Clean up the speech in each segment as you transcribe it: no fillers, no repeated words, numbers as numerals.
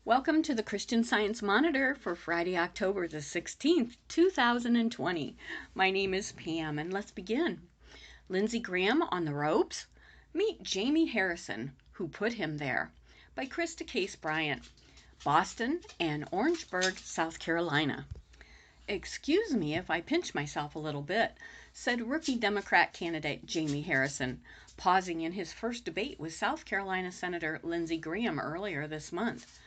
Welcome to the Christian Science Monitor for Friday, October the 16th, 2020. My name is Pam, and let's begin. Lindsey Graham on the ropes? Meet Jamie Harrison, Who Put Him There, by Krista Case Bryant, Boston and Orangeburg, South Carolina. Excuse me if I pinch myself a little bit, said rookie Democrat candidate Jamie Harrison, pausing in his first debate with South Carolina Senator Lindsey Graham earlier this month.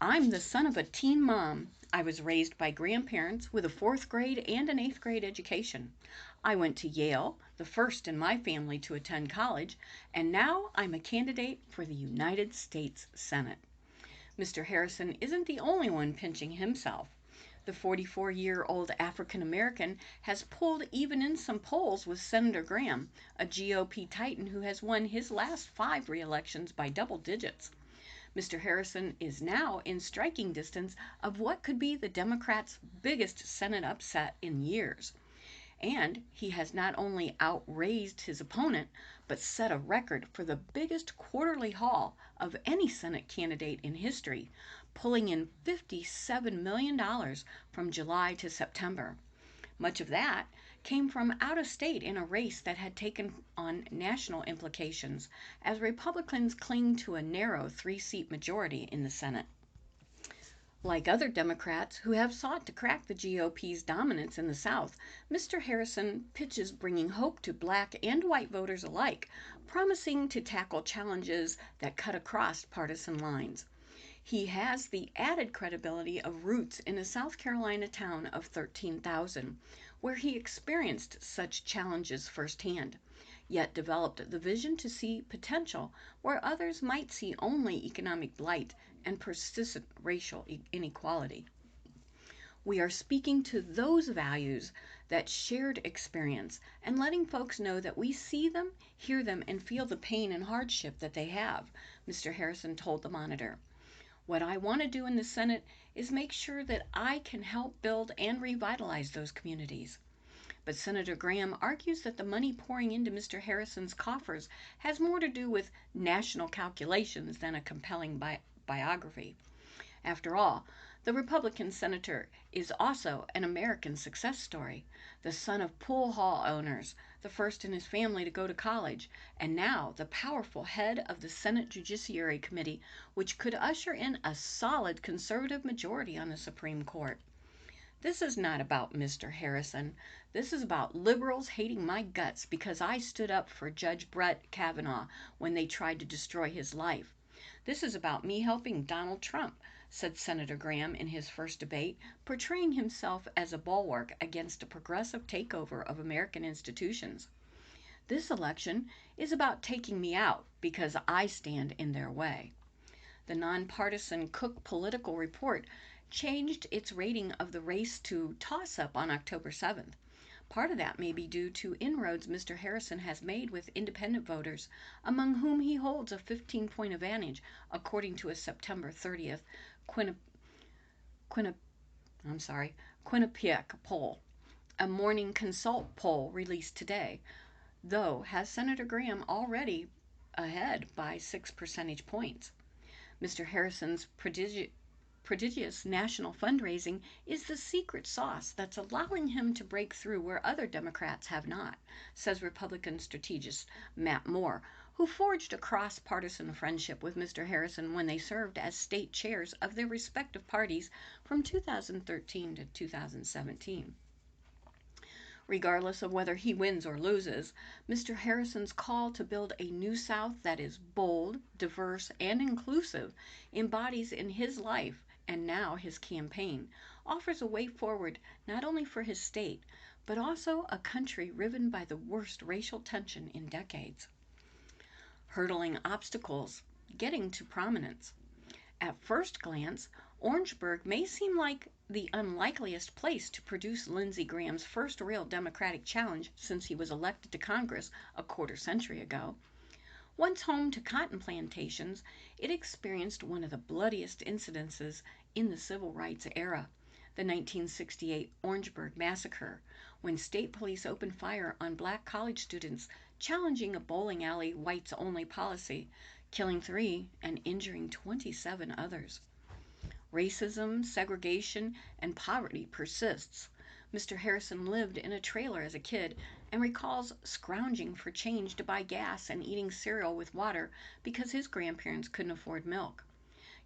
I'm the son of a teen mom. I was raised by grandparents with a fourth grade and an eighth grade education. I went to Yale, the first in my family to attend college, and now I'm a candidate for the United States Senate. Mr. Harrison isn't the only one pinching himself. The 44-year-old African American has pulled even in some polls with Senator Graham, a GOP titan who has won his last 5 re-elections by double digits. Mr. Harrison is now in striking distance of what could be the Democrats' biggest Senate upset in years. And he has not only outraised his opponent, but set a record for the biggest quarterly haul of any Senate candidate in history, pulling in $57 million from July to September. Much of that came from out of state in a race that had taken on national implications as Republicans cling to a narrow 3-seat majority in the Senate. Like other Democrats who have sought to crack the GOP's dominance in the South, Mr. Harrison pitches bringing hope to black and white voters alike, promising to tackle challenges that cut across partisan lines. He has the added credibility of roots in a South Carolina town of 13,000, where he experienced such challenges firsthand, yet developed the vision to see potential where others might see only economic blight and persistent racial inequality. We are speaking to those values, that shared experience, and letting folks know that we see them, hear them, and feel the pain and hardship that they have, Mr. Harrison told the Monitor. What I want to do in the Senate is make sure that I can help build and revitalize those communities. But Senator Graham argues that the money pouring into Mr. Harrison's coffers has more to do with national calculations than a compelling biography. After all, the Republican senator is also an American success story, the son of pool hall owners, the first in his family to go to college, and now the powerful head of the Senate Judiciary Committee, which could usher in a solid conservative majority on the Supreme Court. This is not about Mr. Harrison. This is about liberals hating my guts because I stood up for Judge Brett Kavanaugh when they tried to destroy his life. This is about me helping Donald Trump, said Senator Graham in his first debate, portraying himself as a bulwark against a progressive takeover of American institutions. This election is about taking me out because I stand in their way. The nonpartisan Cook Political Report changed its rating of the race to toss-up on October 7th. Part of that may be due to inroads Mr. Harrison has made with independent voters, among whom he holds a 15-point advantage, according to a September 30th Quinnipiac poll. A Morning Consult poll released today, though, has Senator Graham already ahead by 6 percentage points. Mr. Harrison's prodigious national fundraising is the secret sauce that's allowing him to break through where other Democrats have not, says Republican strategist Matt Moore, who forged a cross-partisan friendship with Mr. Harrison when they served as state chairs of their respective parties from 2013 to 2017. Regardless of whether he wins or loses, Mr. Harrison's call to build a new South that is bold, diverse, and inclusive embodies in his life and now his campaign, offers a way forward not only for his state, but also a country riven by the worst racial tension in decades. Hurdling obstacles, getting to prominence. At first glance, Orangeburg may seem like the unlikeliest place to produce Lindsey Graham's first real Democratic challenge since he was elected to Congress a quarter-century ago. Once home to cotton plantations, it experienced one of the bloodiest incidences in the civil rights era, the 1968 Orangeburg Massacre, when state police opened fire on black college students challenging a bowling alley whites-only policy, killing 3 and injuring 27 others. Racism, segregation, and poverty persists. Mr. Harrison lived in a trailer as a kid and recalls scrounging for change to buy gas and eating cereal with water because his grandparents couldn't afford milk.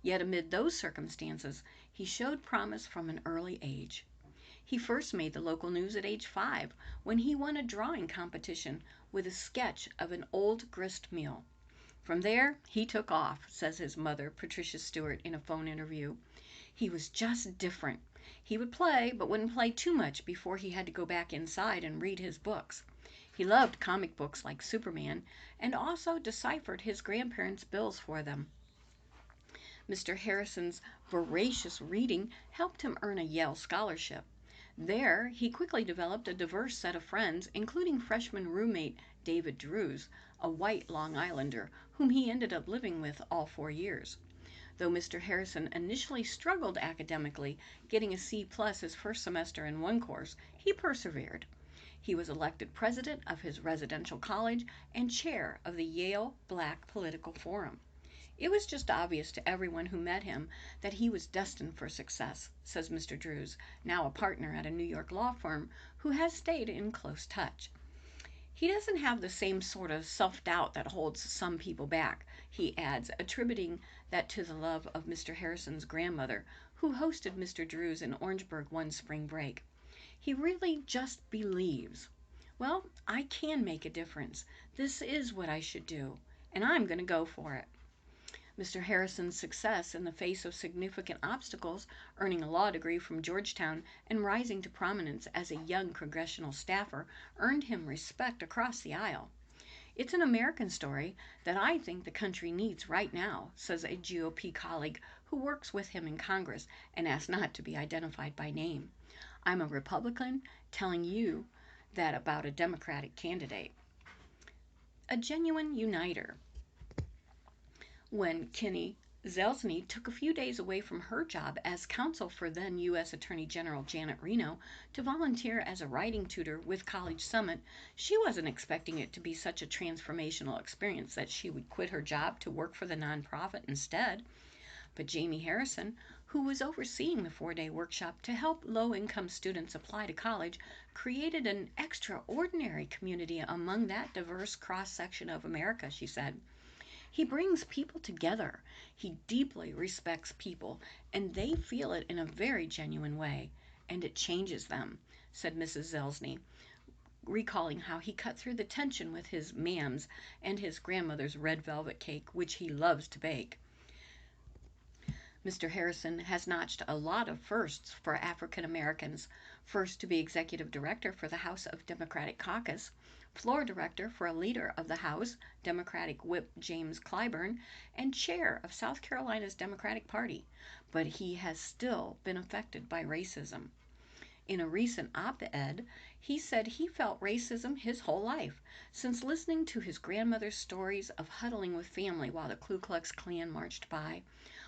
Yet amid those circumstances, he showed promise from an early age. He first made the local news at age 5 when he won a drawing competition with a sketch of an old grist mill. From there, he took off, says his mother, Patricia Stewart, in a phone interview. He was just different. He would play, but wouldn't play too much before he had to go back inside and read his books. He loved comic books like Superman and also deciphered his grandparents' bills for them. Mr. Harrison's voracious reading helped him earn a Yale scholarship. There, he quickly developed a diverse set of friends, including freshman roommate David Drews, a white Long Islander, whom he ended up living with all 4 years. Though Mr. Harrison initially struggled academically, getting a C+ his first semester in one course, he persevered. He was elected president of his residential college and chair of the Yale Black Political Forum. It was just obvious to everyone who met him that he was destined for success, says Mr. Drews, now a partner at a New York law firm who has stayed in close touch. He doesn't have the same sort of self doubt that holds some people back, he adds, attributing that to the love of Mr. Harrison's grandmother, who hosted Mr. Drews in Orangeburg one spring break. He really just believes. Well, I can make a difference. This is what I should do, and I'm going to go for it. Mr. Harrison's success in the face of significant obstacles, earning a law degree from Georgetown and rising to prominence as a young congressional staffer, earned him respect across the aisle. It's an American story that I think the country needs right now, says a GOP colleague who works with him in Congress and asked not to be identified by name. I'm a Republican telling you that about a Democratic candidate. A genuine uniter. When Kenny Zelzny took a few days away from her job as counsel for then U.S. Attorney General Janet Reno to volunteer as a writing tutor with College Summit, she wasn't expecting it to be such a transformational experience that she would quit her job to work for the nonprofit instead. But Jamie Harrison, who was overseeing the 4-day workshop to help low-income students apply to college, created an extraordinary community among that diverse cross-section of America, she said. He brings people together. He deeply respects people, and they feel it in a very genuine way, and it changes them, said Mrs. Zelzny, recalling how he cut through the tension with his mams and his grandmother's red velvet cake, which he loves to bake. Mr. Harrison has notched a lot of firsts for African Americans. First to be executive director for the House of Democratic Caucus, floor director for a leader of the House, Democratic Whip James Clyburn, and chair of South Carolina's Democratic Party. But he has still been affected by racism. In a recent op-ed, he said he felt racism his whole life, since listening to his grandmother's stories of huddling with family while the Ku Klux Klan marched by,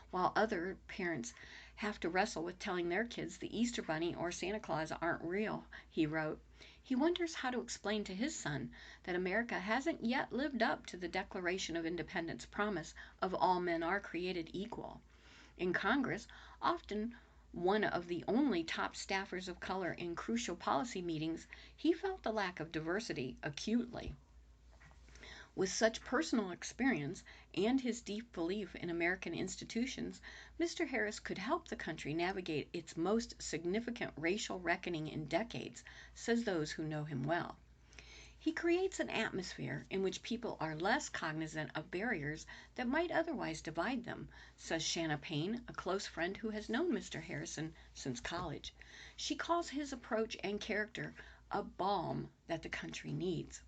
while other parents have to wrestle with telling their kids the Easter Bunny or Santa Claus aren't real, he wrote. He wonders how to explain to his son that America hasn't yet lived up to the Declaration of Independence promise of all men are created equal. In Congress, often one of the only top staffers of color in crucial policy meetings, he felt the lack of diversity acutely. With such personal experience and his deep belief in American institutions, Mr. Harris could help the country navigate its most significant racial reckoning in decades, says those who know him well. He creates an atmosphere in which people are less cognizant of barriers that might otherwise divide them, says Shanna Payne, a close friend who has known Mr. Harrison since college. She calls his approach and character a balm that the country needs.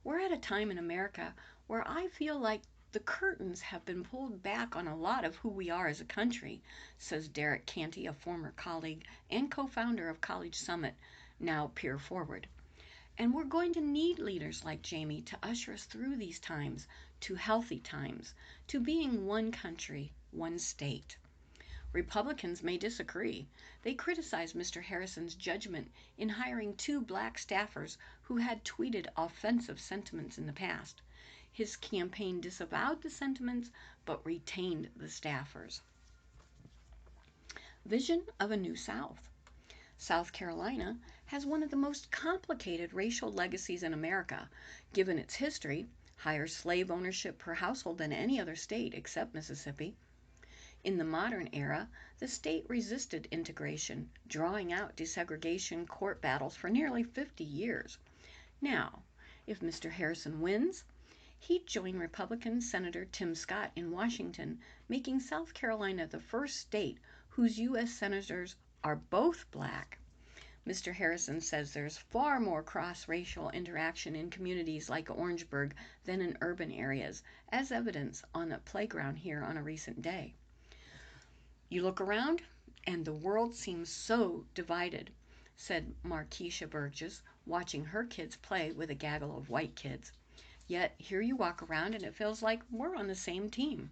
We're at a time in America where I feel like the curtains have been pulled back on a lot of who we are as a country, says Derek Canty, a former colleague and co-founder of College Summit, now Peer Forward. And we're going to need leaders like Jamie to usher us through these times, to healthy times, to being one country, one state. Republicans may disagree. They criticize Mr. Harrison's judgment in hiring 2 black staffers who had tweeted offensive sentiments in the past. His campaign disavowed the sentiments but retained the staffers. Vision of a New South. South Carolina has one of the most complicated racial legacies in America, given its history, higher slave ownership per household than any other state except Mississippi. In the modern era, the state resisted integration, drawing out desegregation court battles for nearly 50 years. Now, if Mr. Harrison wins, he'd join Republican Senator Tim Scott in Washington, making South Carolina the first state whose U.S. senators are both black. Mr. Harrison says there's far more cross-racial interaction in communities like Orangeburg than in urban areas, as evidenced on a playground here on a recent day. You look around, and the world seems so divided, said Markeisha Burgess, watching her kids play with a gaggle of white kids. Yet here you walk around and it feels like we're on the same team.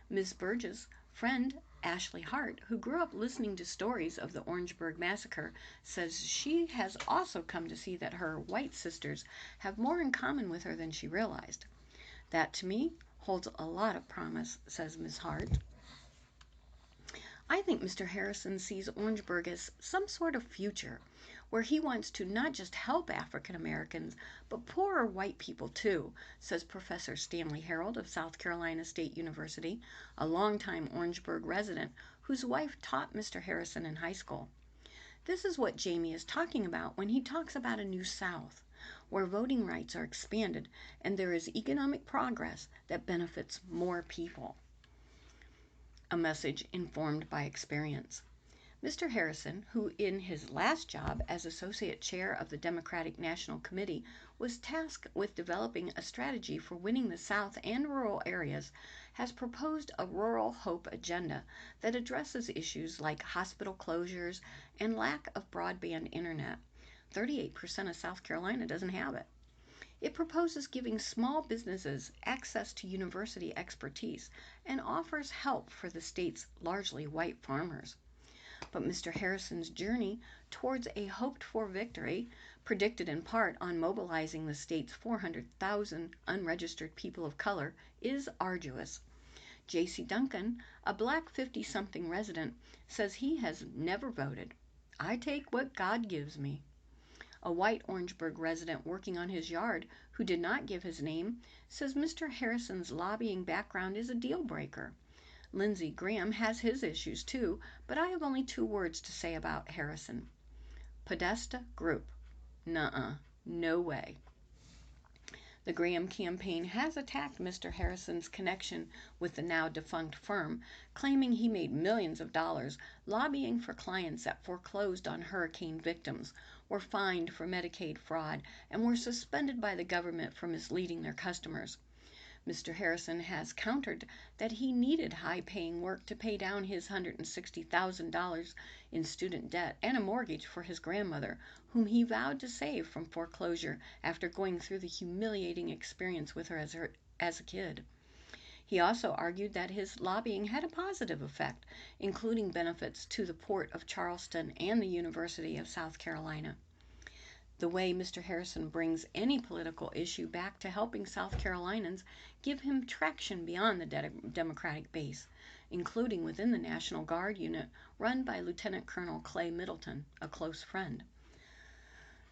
Miss Burgess' friend Ashley Hart, who grew up listening to stories of the Orangeburg massacre, says she has also come to see that her white sisters have more in common with her than she realized. That, to me, holds a lot of promise, says Miss Hart. I think Mr. Harrison sees Orangeburg as some sort of future, where he wants to not just help African Americans, but poorer white people too, says Professor Stanley Harold of South Carolina State University, a longtime Orangeburg resident whose wife taught Mr. Harrison in high school. This is what Jamie is talking about when he talks about a new South, where voting rights are expanded and there is economic progress that benefits more people. A message informed by experience. Mr. Harrison, who in his last job as Associate Chair of the Democratic National Committee was tasked with developing a strategy for winning the South and rural areas, has proposed a Rural Hope agenda that addresses issues like hospital closures and lack of broadband internet. 38% of South Carolina doesn't have it. It proposes giving small businesses access to university expertise and offers help for the state's largely white farmers. But Mr. Harrison's journey towards a hoped-for victory, predicted in part on mobilizing the state's 400,000 unregistered people of color, is arduous. J.C. Duncan, a black 50-something resident, says he has never voted. I take what God gives me. A white Orangeburg resident working on his yard, who did not give his name, says Mr. Harrison's lobbying background is a deal breaker. Lindsey Graham has his issues too, but I have only 2 words to say about Harrison. Podesta Group. Nuh-uh. No way. The Graham campaign has attacked Mr. Harrison's connection with the now defunct firm, claiming he made millions of dollars lobbying for clients that foreclosed on hurricane victims, were fined for Medicaid fraud, and were suspended by the government for misleading their customers. Mr. Harrison has countered that he needed high-paying work to pay down his $160,000 in student debt and a mortgage for his grandmother, whom he vowed to save from foreclosure after going through the humiliating experience with her as a kid. He also argued that his lobbying had a positive effect, including benefits to the Port of Charleston and the University of South Carolina. The way Mr. Harrison brings any political issue back to helping South Carolinians give him traction beyond the Democratic base, including within the National Guard unit run by Lieutenant Colonel Clay Middleton, a close friend.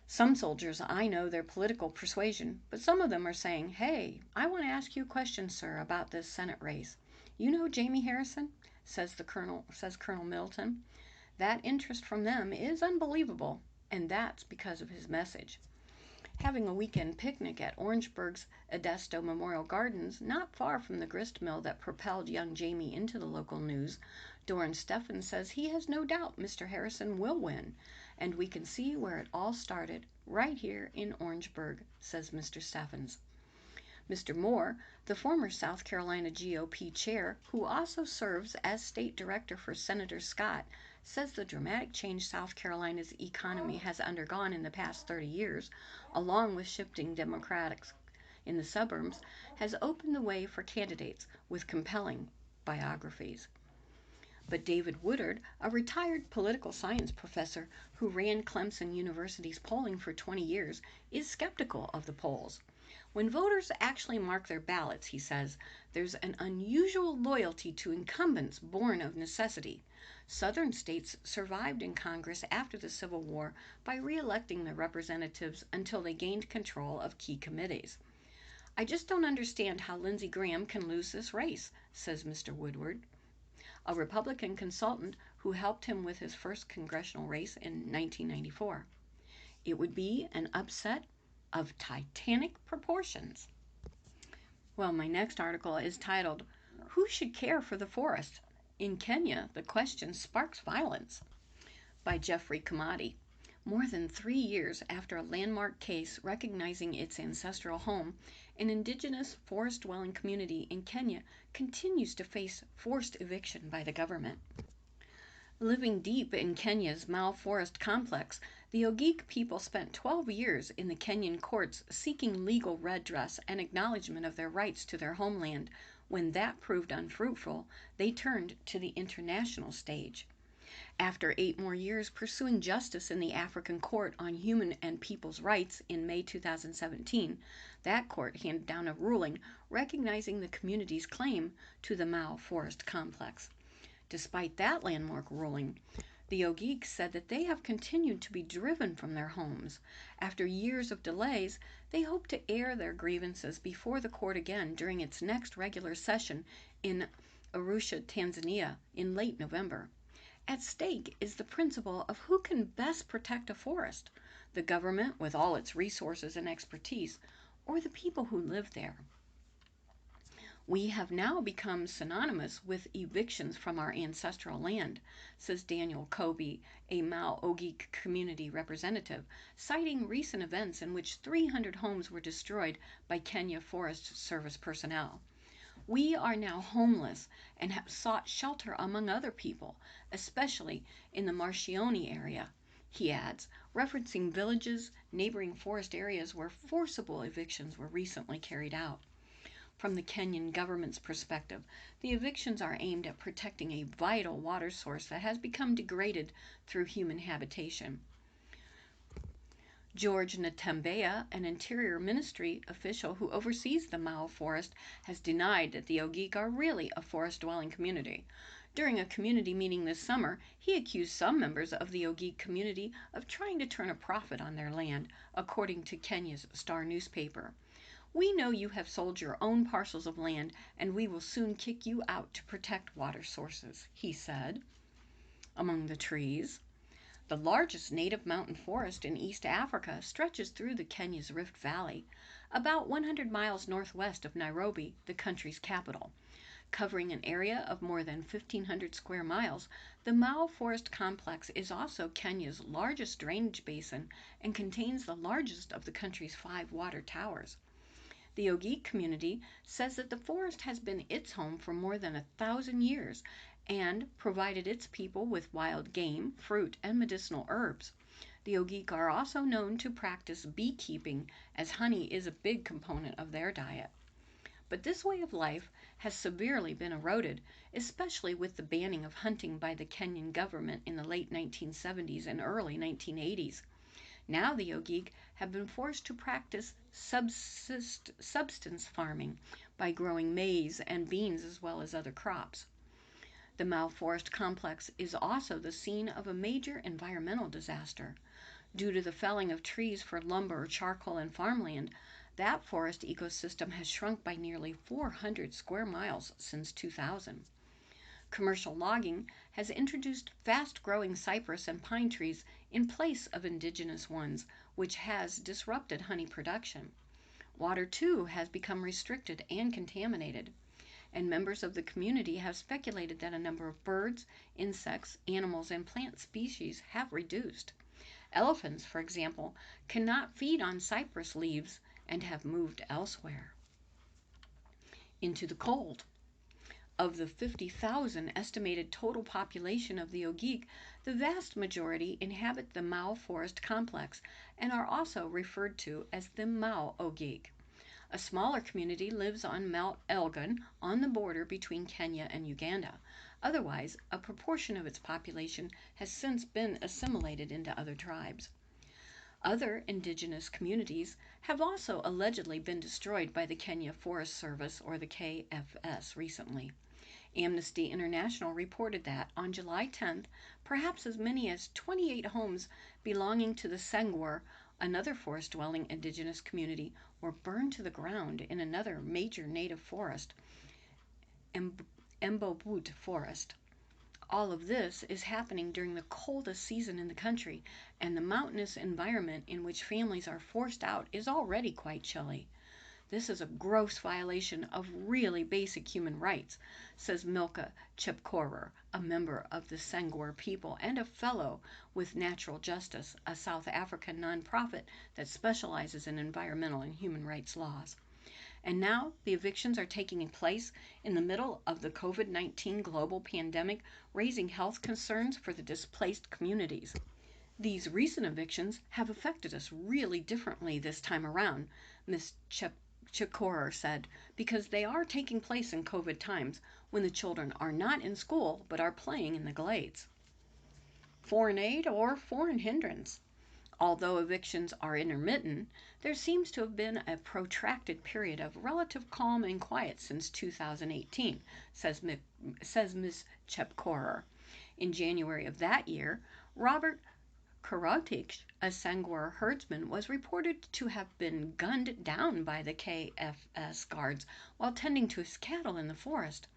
Some soldiers I know their political persuasion, but some of them are saying, "Hey, I want to ask you a question, sir, about this Senate race. You know Jamie Harrison?" says Colonel Middleton. That interest from them is unbelievable, and that's because of his message. Having a weekend picnic at Orangeburg's Edisto Memorial Gardens, not far from the grist mill that propelled young Jamie into the local news, Doran Steffen says he has no doubt Mr. Harrison will win, and we can see where it all started, right here in Orangeburg, says Mr. Steffens. Mr. Moore, the former South Carolina GOP chair, who also serves as state director for Senator Scott, says the dramatic change South Carolina's economy has undergone in the past 30 years, along with shifting Democrats in the suburbs, has opened the way for candidates with compelling biographies. But David Woodard, a retired political science professor who ran Clemson University's polling for 20 years, is skeptical of the polls. When voters actually mark their ballots, he says, there's an unusual loyalty to incumbents born of necessity. Southern states survived in Congress after the Civil War by re-electing their representatives until they gained control of key committees. I just don't understand how Lindsey Graham can lose this race, says Mr. Woodward, a Republican consultant who helped him with his first congressional race in 1994. It would be an upset of titanic proportions. Well, my next article is titled, Who Should Care for the Forest? In Kenya, the question sparks violence, by Jeffrey Kamadi. More than 3 years after a landmark case recognizing its ancestral home, an indigenous forest-dwelling community in Kenya continues to face forced eviction by the government. Living deep in Kenya's Mau Forest Complex, the Ogiek people spent 12 years in the Kenyan courts seeking legal redress and acknowledgement of their rights to their homeland. When that proved unfruitful, they turned to the international stage. After 8 more years pursuing justice in the African Court on Human and People's Rights in May 2017, that court handed down a ruling recognizing the community's claim to the Mau Forest Complex. Despite that landmark ruling, the Ogiek said that they have continued to be driven from their homes. After years of delays, they hope to air their grievances before the court again during its next regular session in Arusha, Tanzania, in late November. At stake is the principle of who can best protect a forest, the government with all its resources and expertise, or the people who live there. We have now become synonymous with evictions from our ancestral land, says Daniel Kobe, a Mau Ogiek community representative, citing recent events in which 300 homes were destroyed by Kenya Forest Service personnel. We are now homeless and have sought shelter among other people, especially in the Marshioni area, he adds, referencing villages, neighboring forest areas where forcible evictions were recently carried out. From the Kenyan government's perspective, the evictions are aimed at protecting a vital water source that has become degraded through human habitation. George Natembeya, an Interior Ministry official who oversees the Mau Forest, has denied that the Ogiek are really a forest-dwelling community. During a community meeting this summer, he accused some members of the Ogiek community of trying to turn a profit on their land, according to Kenya's Star newspaper. We know you have sold your own parcels of land, and we will soon kick you out to protect water sources, he said. Among the trees, the largest native mountain forest in East Africa stretches through the Kenya's Rift Valley, about 100 miles northwest of Nairobi, the country's capital. Covering an area of more than 1,500 square miles, the Mau Forest Complex is also Kenya's largest drainage basin and contains the largest of the country's 5 water towers. The Ogiek community says that the forest has been its home for more than 1,000 years and provided its people with wild game, fruit, and medicinal herbs. The Ogiek are also known to practice beekeeping, as honey is a big component of their diet. But this way of life has severely been eroded, especially with the banning of hunting by the Kenyan government in the late 1970s and early 1980s. Now the Ogiek have been forced to practice subsistence farming by growing maize and beans as well as other crops. The Mau Forest Complex is also the scene of a major environmental disaster. Due to the felling of trees for lumber, charcoal, and farmland, that forest ecosystem has shrunk by nearly 400 square miles since 2000. Commercial logging has introduced fast-growing cypress and pine trees in place of indigenous ones, which has disrupted honey production. Water, too, has become restricted and contaminated, and members of the community have speculated that a number of birds, insects, animals, and plant species have reduced. Elephants, for example, cannot feed on cypress leaves and have moved elsewhere. Into the cold. Of the 50,000 estimated total population of the Ogiek, the vast majority inhabit the Mau Forest Complex and are also referred to as the Mau Ogiek. A smaller community lives on Mount Elgon on the border between Kenya and Uganda. Otherwise, a proportion of its population has since been assimilated into other tribes. Other indigenous communities have also allegedly been destroyed by the Kenya Forest Service, or the KFS, recently. Amnesty International reported that on July 10th, perhaps as many as 28 homes belonging to the Sengwer, another forest dwelling indigenous community, were burned to the ground in another major native forest, Mbobut Forest. All of this is happening during the coldest season in the country, and the mountainous environment in which families are forced out is already quite chilly. This is a gross violation of really basic human rights, says Milka Chepkorer, a member of the Sengwer people and a fellow with Natural Justice, a South African nonprofit that specializes in environmental and human rights laws. And now the evictions are taking place in the middle of the COVID-19 global pandemic, raising health concerns for the displaced communities. These recent evictions have affected us really differently this time around, Ms. Chikorer said, because they are taking place in COVID times when the children are not in school but are playing in the glades. Foreign aid or foreign hindrance? Although evictions are intermittent, there seems to have been a protracted period of relative calm and quiet since 2018, says Ms. Chepkorer. In January of that year, Robert Karotich, a Sengwer herdsman, was reported to have been gunned down by the KFS guards while tending to his cattle in the forest.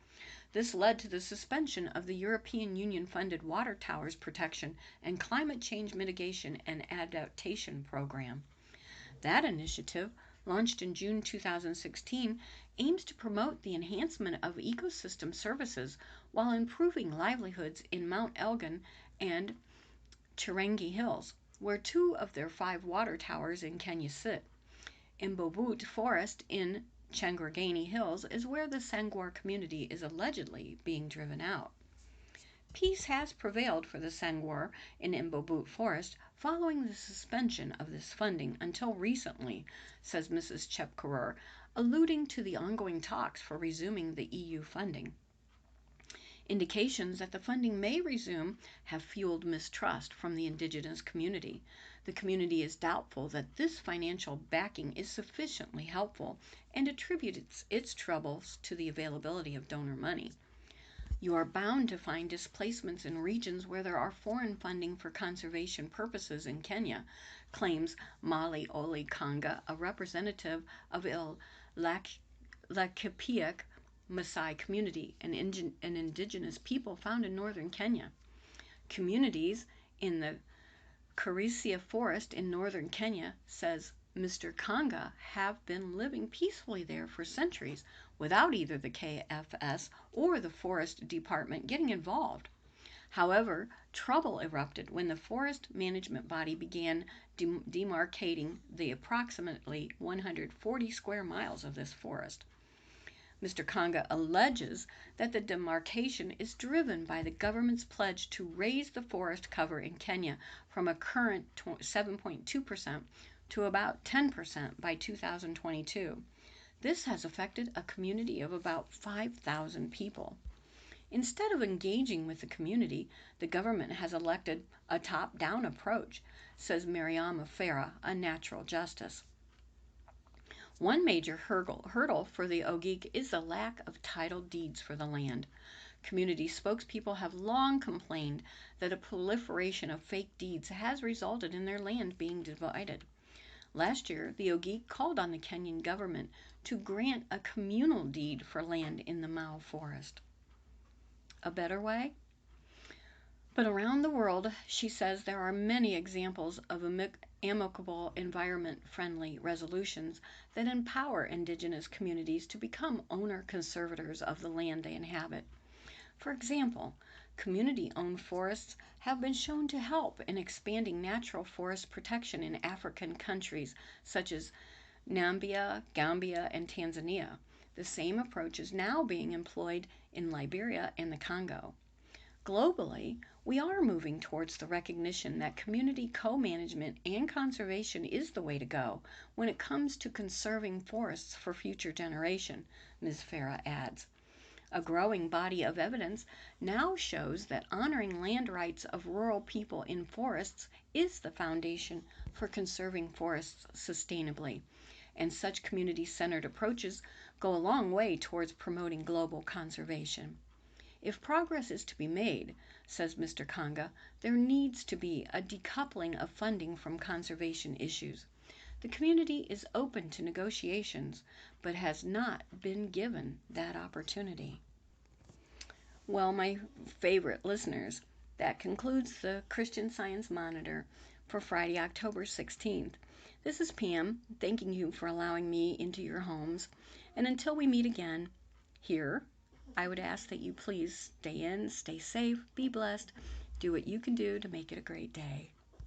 This led to the suspension of the European Union-funded Water Towers Protection and Climate Change Mitigation and Adaptation Program. That initiative, launched in June 2016, aims to promote the enhancement of ecosystem services while improving livelihoods in Mount Elgon and Chirangi Hills, where 2 of their 5 water towers in Kenya sit. Mbobut Forest in Changragani Hills is where the Sengwer community is allegedly being driven out. Peace has prevailed for the Sengwer in Mbobut Forest following the suspension of this funding until recently, says Mrs. Chepkorer, alluding to the ongoing talks for resuming the EU funding. Indications that the funding may resume have fueled mistrust from the indigenous community. The community is doubtful that this financial backing is sufficiently helpful and attributes its troubles to the availability of donor money. You are bound to find displacements in regions where there are foreign funding for conservation purposes in Kenya, claims Mali Oli Kanga, a representative of Laikipia Maasai community, an indigenous people found in northern Kenya. Communities in the Karisia Forest in northern Kenya, says Mr. Kanga, have been living peacefully there for centuries without either the KFS or the Forest Department getting involved. However, trouble erupted when the forest management body began demarcating the approximately 140 square miles of this forest. Mr. Kanga alleges that the demarcation is driven by the government's pledge to raise the forest cover in Kenya from a current 7.2% to about 10% by 2022. This has affected a community of about 5,000 people. Instead of engaging with the community, the government has elected a top-down approach, says Mariama Farah, a Natural Justice. One major hurdle for the Ogiek is the lack of title deeds for the land. Community spokespeople have long complained that a proliferation of fake deeds has resulted in their land being divided. Last year, the Ogiek called on the Kenyan government to grant a communal deed for land in the Mau Forest. A better way? But around the world, she says, there are many examples of amicable, environment-friendly resolutions that empower indigenous communities to become owner-conservators of the land they inhabit. For example, community-owned forests have been shown to help in expanding natural forest protection in African countries such as Namibia, Gambia, and Tanzania. The same approach is now being employed in Liberia and the Congo. Globally, we are moving towards the recognition that community co-management and conservation is the way to go when it comes to conserving forests for future generation, Ms. Farah adds. A growing body of evidence now shows that honoring land rights of rural people in forests is the foundation for conserving forests sustainably, and such community-centered approaches go a long way towards promoting global conservation. If progress is to be made, says Mr. Kanga, there needs to be a decoupling of funding from conservation issues. The community is open to negotiations, but has not been given that opportunity. Well, my favorite listeners, that concludes the Christian Science Monitor for Friday, October 16th. This is Pam, thanking you for allowing me into your homes. And until we meet again here, I would ask that you please stay in, stay safe, be blessed, do what you can do to make it a great day.